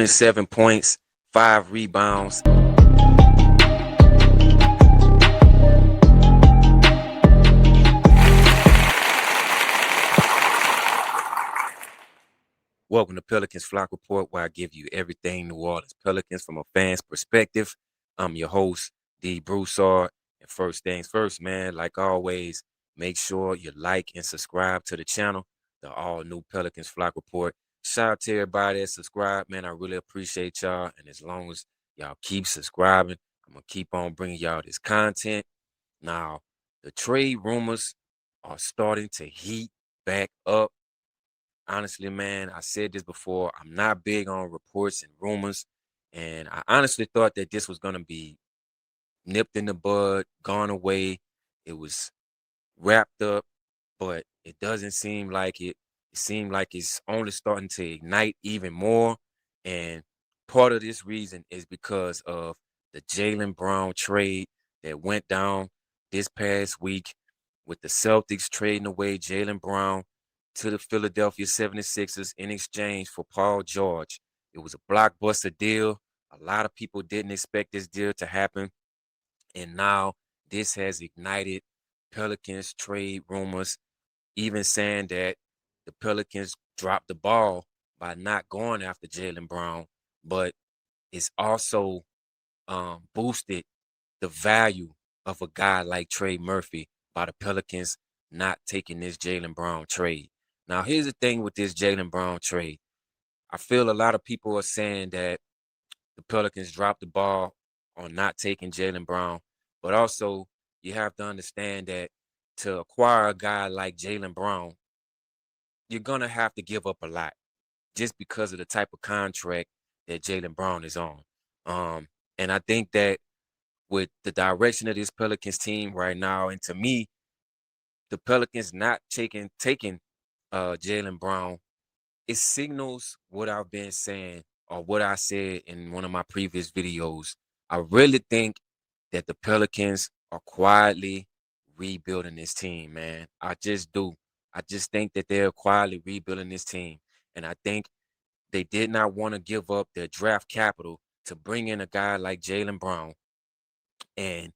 27 points, 5 rebounds. Welcome to Pelicans Flock Report, where I give you everything New Orleans Pelicans from a fan's perspective. I'm your host, D. Broussard. And first things first, man, like always, make sure you like and subscribe to the channel, the all-new Pelicans Flock Report. Shout out to everybody that subscribed, man. I really appreciate y'all. And as long as y'all keep subscribing, I'm going to keep on bringing y'all this content. Now, the trade rumors are starting to heat back up. Honestly, man, I said this before. I'm not big on reports and rumors. And I honestly thought that this was going to be nipped in the bud, gone away. It was wrapped up, but it doesn't seem like it. It seemed like it's only starting to ignite even more. And part of this reason is because of the Jaylen Brown trade that went down this past week with the Celtics trading away Jaylen Brown to the Philadelphia 76ers in exchange for Paul George. It was a blockbuster deal. A lot of people didn't expect this deal to happen. And now this has ignited Pelicans trade rumors, even saying that the Pelicans dropped the ball by not going after Jaylen Brown, but it's also boosted the value of a guy like Trey Murphy by the Pelicans not taking this Jaylen Brown trade. Now, here's the thing with this Jaylen Brown trade. I feel a lot of people are saying that the Pelicans dropped the ball on not taking Jaylen Brown, but also you have to understand that to acquire a guy like Jaylen Brown, you're going to have to give up a lot just because of the type of contract that Jaylen Brown is on. And I think that with the direction of this Pelicans team right now, and to me, the Pelicans not taking Jaylen Brown, it signals what I've been saying or what I said in one of my previous videos. I really think that the Pelicans are quietly rebuilding this team, man. I just do. I just think that they're quietly rebuilding this team. And I think they did not want to give up their draft capital to bring in a guy like Jaylen Brown and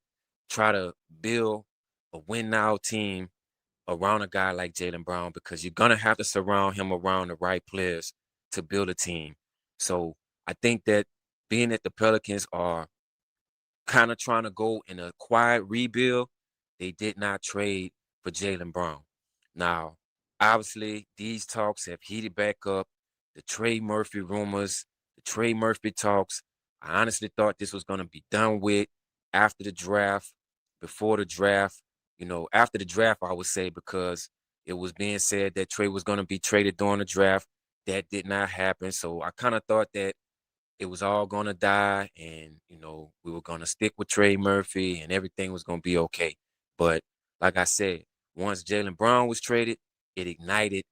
try to build a win now team around a guy like Jaylen Brown, because you're gonna have to surround him around the right players to build a team. So I think that being that the Pelicans are kind of trying to go in a quiet rebuild, they did not trade for Jaylen Brown. Now, obviously, these talks have heated back up. The Trey Murphy rumors, the Trey Murphy talks. I honestly thought this was going to be done with after the draft, before the draft. After the draft, I would say, because it was being said that Trey was going to be traded during the draft. That did not happen. So I kind of thought that it was all going to die, and we were going to stick with Trey Murphy and everything was going to be okay. But like I said, once Jaylen Brown was traded, it ignited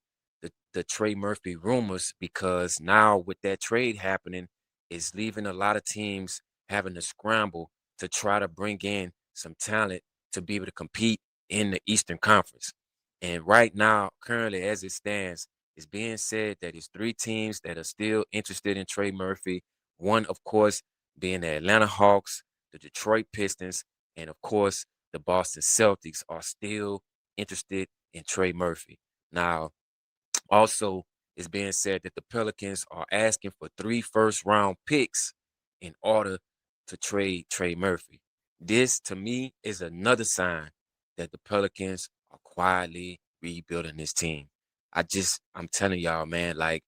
the Trey Murphy rumors, because now with that trade happening, it's leaving a lot of teams having to scramble to try to bring in some talent to be able to compete in the Eastern Conference. And right now, currently as it stands, it's being said that it's 3 teams that are still interested in Trey Murphy. One, of course, being the Atlanta Hawks, the Detroit Pistons, and of course, the Boston Celtics are still interested in Trey Murphy. Now, also, it's being said that the Pelicans are asking for 3 first-round picks in order to trade Trey Murphy. This, to me, is another sign that the Pelicans are quietly rebuilding this team. I'm telling y'all, man, like,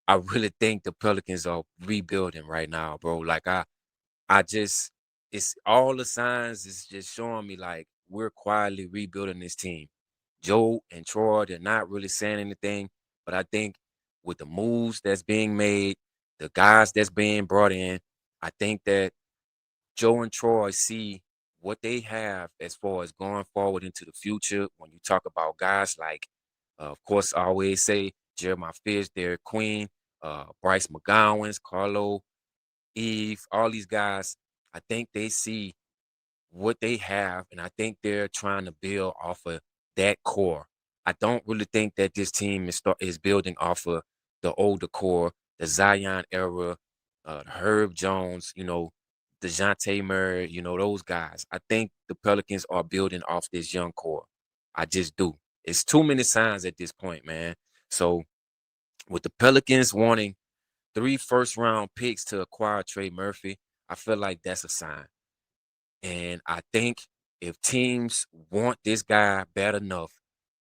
I really think the Pelicans are rebuilding right now, bro. Like it's all the signs is just showing me like we're quietly rebuilding this team. Joe and Troy, they're not really saying anything, but I think with the moves that's being made, the guys that's being brought in, I think that Joe and Troy see what they have as far as going forward into the future. When you talk about guys like, of course, I always say Jeremiah Fish, Derek Queen, Bryce McGowan's, Carlo, Eve, all these guys, I think they see what they have, and I think they're trying to build off of that core. I don't really think that this team is building off of the older core the Zion era, Herb Jones, DeJounte Murray, those guys. I think the Pelicans are building off this young core. I just do. It's too many signs at this point, man. So with the Pelicans wanting 3 first-round picks to acquire Trey Murphy, I feel like that's a sign. And I think if teams want this guy bad enough,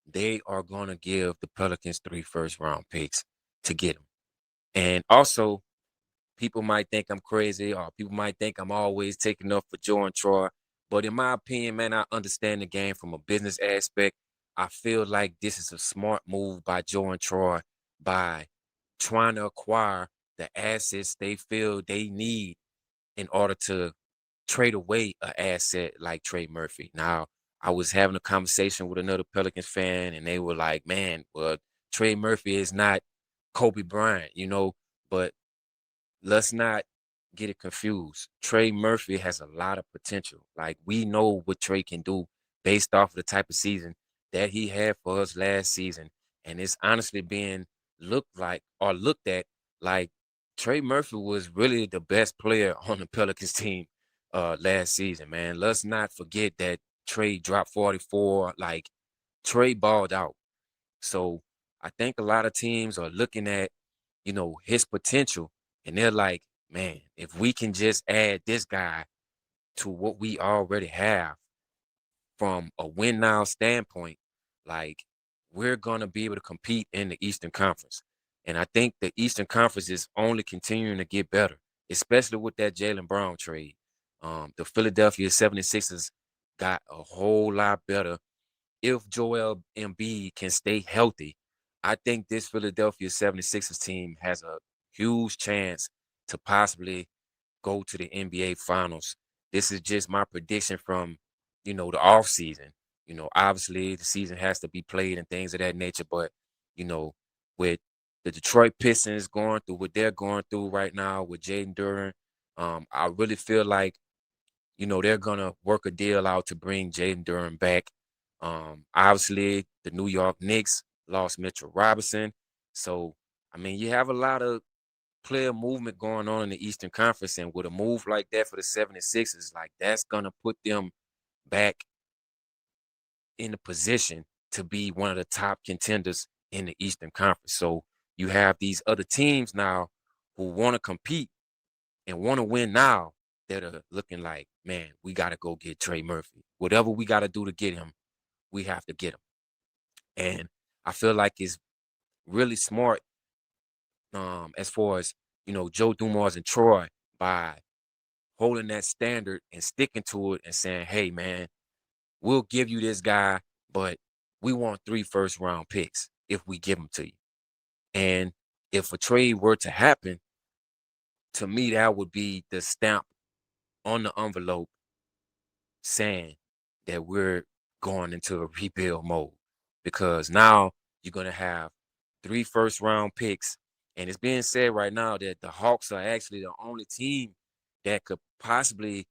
they are going to give the Pelicans 3 first-round picks to get him. And also, people might think I'm crazy, or people might think I'm always taking up for Joe and Troy. But in my opinion, man, I understand the game from a business aspect. I feel like this is a smart move by Joe and Troy by trying to acquire the assets they feel they need in order to trade away an asset like Trey Murphy. Now, I was having a conversation with another Pelicans fan, and they were like, man, well, Trey Murphy is not Kobe Bryant, but let's not get it confused. Trey Murphy has a lot of potential. Like, we know what Trey can do based off of the type of season that he had for us last season. And it's honestly being looked at like Trey Murphy was really the best player on the Pelicans team last season, man. Let's not forget that Trey dropped 44. Like, Trey balled out. So I think a lot of teams are looking at, his potential, and they're like, man, if we can just add this guy to what we already have from a win now standpoint, like, we're gonna be able to compete in the Eastern Conference. And I think the Eastern Conference is only continuing to get better, especially with that Jaylen Brown trade. The Philadelphia 76ers got a whole lot better if Joel Embiid can stay healthy. I think this Philadelphia 76ers team has a huge chance to possibly go to the NBA Finals. This is just my prediction from, the off season. Obviously the season has to be played and things of that nature, but you know, with the Detroit Pistons going through what they're going through right now with Jaden Duran, I really feel like they're gonna work a deal out to bring Jaden Duran back. Obviously, the New York Knicks lost Mitchell Robinson, so I mean, you have a lot of player movement going on in the Eastern Conference, and with a move like that for the 76ers, like, that's gonna put them back in a position to be one of the top contenders in the Eastern Conference. So you have these other teams now who want to compete and want to win now that are looking like, man, we got to go get Trey Murphy. Whatever we got to do to get him, we have to get him. And I feel like it's really smart, as far as, Joe Dumars and Troy, by holding that standard and sticking to it and saying, hey, man, we'll give you this guy, but we want 3 first-round picks if we give them to you. And if a trade were to happen, to me, that would be the stamp on the envelope saying that we're going into a rebuild mode, because now you're going to have 3 first-round picks. And it's being said right now that the Hawks are actually the only team that could possibly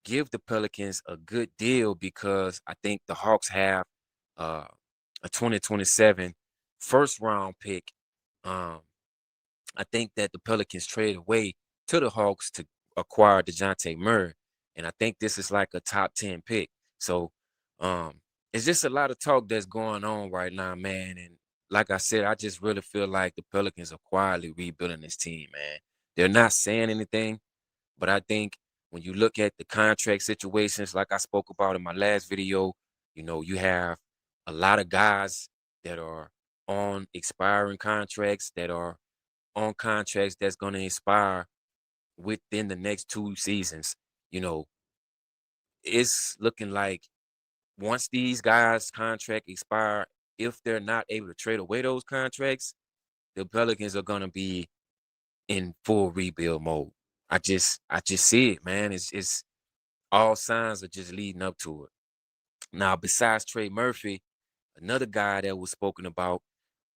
give the Pelicans a good deal, because I think the Hawks have uh, a 2027 first-round pick. Um, I think that the Pelicans trade away to the Hawks to acquire DeJounte Murray. And I think this is like a top 10 pick. So um, it's just a lot of talk that's going on right now, man. And like I said, I just really feel like the Pelicans are quietly rebuilding this team, man. They're not saying anything, but I think when you look at the contract situations, like I spoke about in my last video, you have a lot of guys that are on expiring contracts, that are on contracts that's going to expire within the next 2 seasons. You know, it's looking like once these guys' contract expire, if they're not able to trade away those contracts, the Pelicans are going to be in full rebuild mode. I just see it, man. It's all signs are just leading up to it. Now, besides Trey Murphy, another guy that was spoken about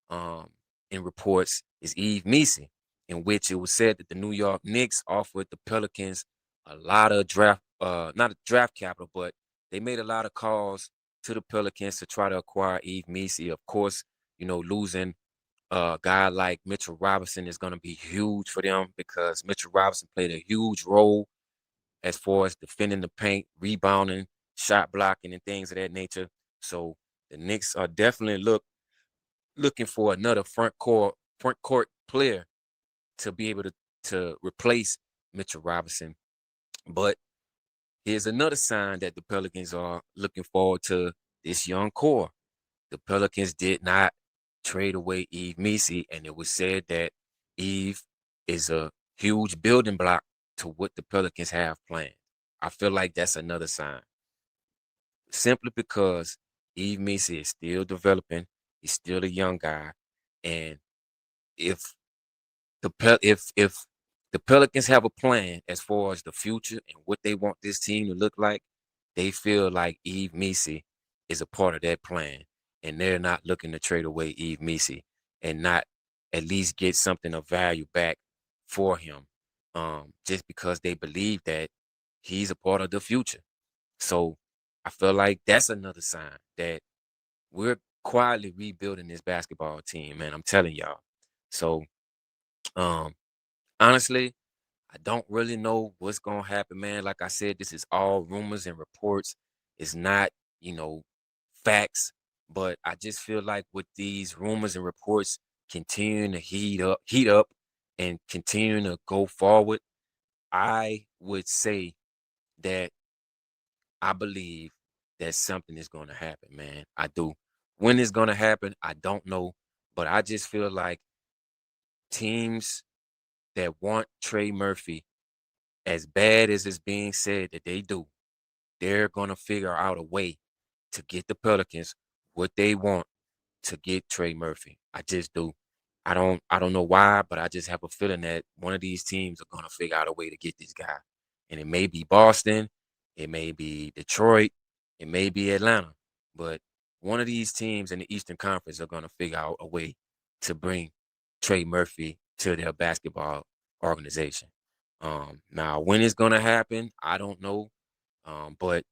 um, in reports is Eve Meese, in which it was said that the New York Knicks offered the Pelicans a lot of not a draft capital, but they made a lot of calls to the Pelicans to try to acquire Eve Meese. Of course, losing a guy like Mitchell Robinson is going to be huge for them because Mitchell Robinson played a huge role as far as defending the paint, rebounding, shot blocking, and things of that nature. So the Knicks are definitely looking for another front court player to be able to replace Mitchell Robinson. But here's another sign that the Pelicans are looking forward to this young core. The Pelicans did not trade away Eve Messi, and it was said that Eve is a huge building block to what the Pelicans have planned. I feel like that's another sign, simply because Eve Messi is still developing. He's still a young guy, and if if the Pelicans have a plan as far as the future and what they want this team to look like, they feel like Eve Messi is a part of that plan, and they're not looking to trade away Eve Messi and not at least get something of value back for him, just because they believe that he's a part of the future. So I feel like that's another sign that we're quietly rebuilding this basketball team, man. I'm telling y'all. So um honestly, I don't really know what's gonna happen, man. Like I said, this is all rumors and reports. It's not, you know, facts. But I just feel like with these rumors and reports continuing to heat up, and continuing to go forward, I would say that I believe that something is gonna happen, man. I do. When it's gonna happen, I don't know. But I just feel like teams that want Trey Murphy, as bad as it's being said that they do, they're gonna figure out a way to get the Pelicans what they want to get Trey Murphy. I just do. I don't know why, but I just have a feeling that one of these teams are gonna figure out a way to get this guy. And it may be Boston, it may be Detroit, it may be Atlanta. But one of these teams in the Eastern Conference are gonna figure out a way to bring Trey Murphy to their basketball organization. Now when it's gonna happen, I don't know. But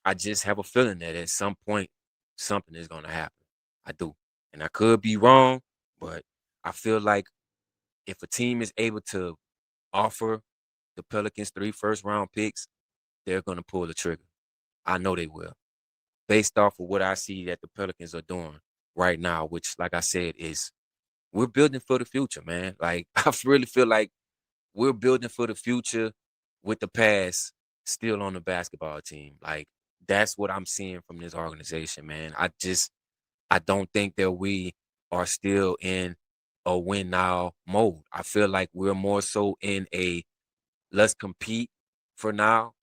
I just have a feeling that at some point something is gonna happen. I do. And I could be wrong, but I feel like if a team is able to offer the Pelicans 3 first-round picks, they're gonna pull the trigger. I know they will. Based off of what I see that the Pelicans are doing right now, which like I said is we're building for the future, man. Like I really feel like we're building for the future with the past still on the basketball team. Like that's what I'm seeing from this organization, man. I don't think that we are still in a win now mode. I feel like we're more so in a let's compete for now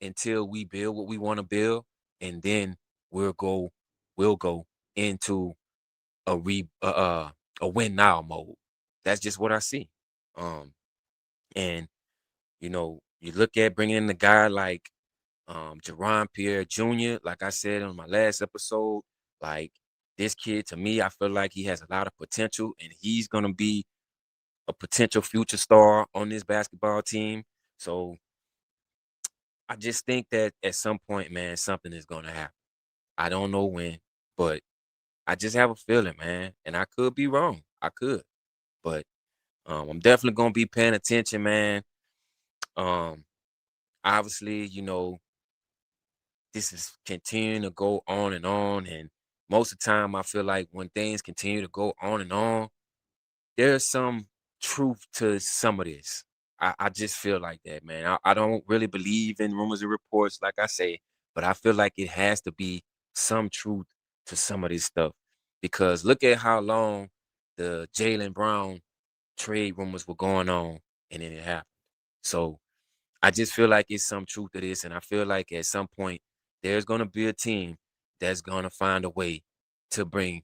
until we build what we want to build, and then we'll go we'll go into a win now mode. That's just what I see. Um and you look at bringing in a guy like Jerron Pierre Jr., like I said on my last episode, like this kid to me, I feel like he has a lot of potential and he's gonna be a potential future star on this basketball team. So I just think that at some point, man, something is gonna happen. I don't know when, but I just have a feeling, man. And I could be wrong. I could. But I'm definitely gonna be paying attention, man. Um, obviously, this is continuing to go on, and most of the time I feel like when things continue to go on, there's some truth to some of this. I just feel like that, man. I don't really believe in rumors and reports, like I say, but I feel like it has to be some truth to some of this stuff. Because look at how long the Jalen Brown trade rumors were going on, and then it happened. So I just feel like it's some truth to this, and I feel like at some point there's gonna be a team that's gonna find a way to bring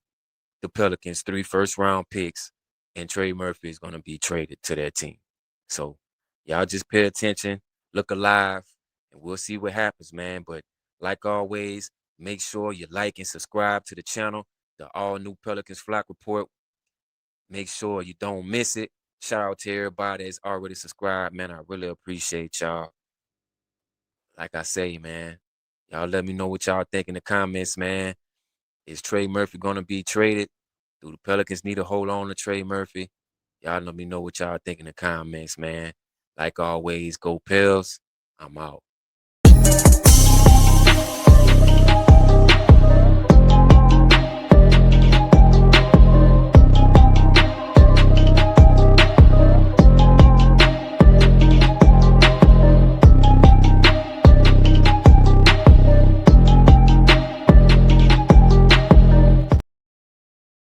the Pelicans 3 first-round picks, and Trey Murphy is gonna be traded to their team. So y'all just pay attention, look alive, and we'll see what happens, man. But like always, make sure you like and subscribe to the channel, the all new Pelicans Flock Report. Make sure you don't miss it. Shout out to everybody that's already subscribed, man. I really appreciate y'all. Like I say, man, y'all let me know what y'all think in the comments, man. Is Trey Murphy gonna be traded? Do the Pelicans need to hold on to Trey Murphy? Y'all let me know what y'all think in the comments, man. Like always, go Pels. I'm out.